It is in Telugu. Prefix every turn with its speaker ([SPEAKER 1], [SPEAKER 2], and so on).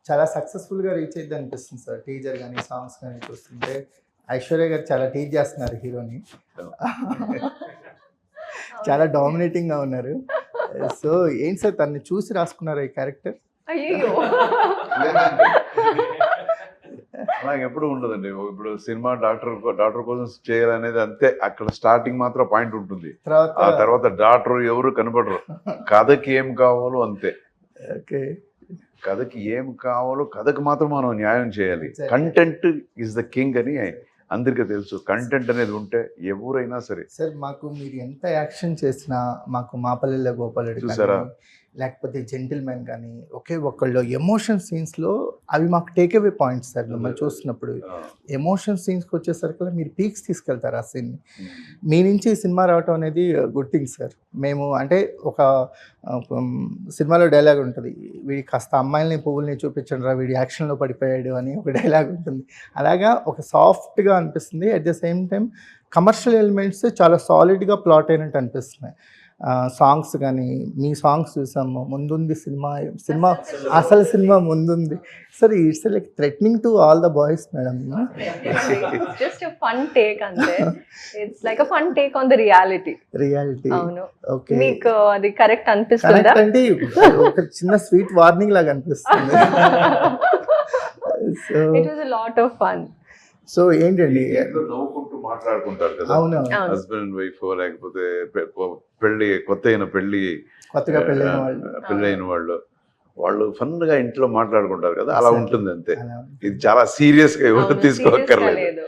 [SPEAKER 1] చాలా సక్సెస్ఫుల్గా రీచ్ అయ్యింది అనిపిస్తుంది సార్. టీజర్ కానీ సాంగ్స్ కానీ చూస్తుంటే ఐశ్వర్య గారు చాలా టీచ్ చేస్తున్నారు హీరోని. చాలా డామినేటింగ్గా ఉన్నారు. సో ఏంటి సార్ తనని చూసి రాసుకున్నారు ఈ క్యారెక్టర్?
[SPEAKER 2] అయ్యో
[SPEAKER 3] అలాగే ఎప్పుడు ఉండదండి. ఇప్పుడు సినిమా డాక్టర్ కోసం చేయాలనేది అంతే. అక్కడ స్టార్టింగ్ మాత్రం పాయింట్ ఉంటుంది. ఆ తర్వాత డాక్టర్ ఎవరు కనపడరు. కథకి ఏం కావాలో అంతే.
[SPEAKER 1] ఓకే,
[SPEAKER 3] కథకి ఏం కావాలో కథకు మాత్రం మనం న్యాయం చేయాలి. కంటెంట్ ఈజ్ ద కింగ్ అని అందరికీ తెలుసు. కంటెంట్ అనేది ఉంటే ఎవరైనా సరే.
[SPEAKER 1] సార్ మాకు మీరు ఎంత యాక్షన్ చేసినా మాకు మా పల్లెల్లో గోపాలుడు
[SPEAKER 3] చూసారా?
[SPEAKER 1] లేకపోతే జెంటిల్మెన్ కానీ ఒకే ఒక్కళ్ళు ఎమోషన్ సీన్స్లో అవి మాకు టేక్ అవే పాయింట్స్ సార్. మిమ్మల్ని చూస్తున్నప్పుడు ఎమోషన్ సీన్స్కి వచ్చేసరికి మీరు పీక్స్ తీసుకెళ్తారు ఆ సీన్ని. మీ నుంచి ఈ సినిమా రావటం అనేది గుడ్ థింగ్ సార్. మేము అంటే ఒక సినిమాలో డైలాగ్ ఉంటుంది, వీడి కాస్త అమ్మాయిల్ని పువ్వుల్ని చూపించండి రా వీడి యాక్షన్లో పడిపోయాడు అని ఒక డైలాగ్ ఉంటుంది. అలాగా ఒక సాఫ్ట్గా అనిపిస్తుంది. At the same time commercial elements చాలా సాలిడ్గా ప్లాట్ అయినట్టు అనిపిస్తున్నాయి. సాంగ్స్ కానీ మీ సాంగ్స్ చూసాము. ముందుంది సినిమా అసలు సినిమా ముందుంది sir. It's like threatening to all the boys madam.
[SPEAKER 2] Just fun take అంతే. It's like a fun take on the reality. అవును.
[SPEAKER 1] ఓకే,
[SPEAKER 2] మీకు అది కరెక్ట్ అనిపిస్తుందా?
[SPEAKER 1] అంటే ఒక చిన్న స్వీట్ వార్నింగ్ లాగా అనిపిస్తుంది. So
[SPEAKER 2] it was a lot of fun.
[SPEAKER 1] So ఏంటండి,
[SPEAKER 3] నవ్వుకుంటూ మాట్లాడుకుంటారు కదా
[SPEAKER 1] అవును,
[SPEAKER 3] హస్బెండ్ అండ్ వైఫ్, లేకపోతే కొత్తగా పెళ్ళైన వాళ్ళు ఫన్ గా ఇంట్లో మాట్లాడుకుంటారు కదా, అలా ఉంటుంది అంతే. ఇది చాలా సీరియస్ గా ఎవరు తీసుకోక్కర్లేదు.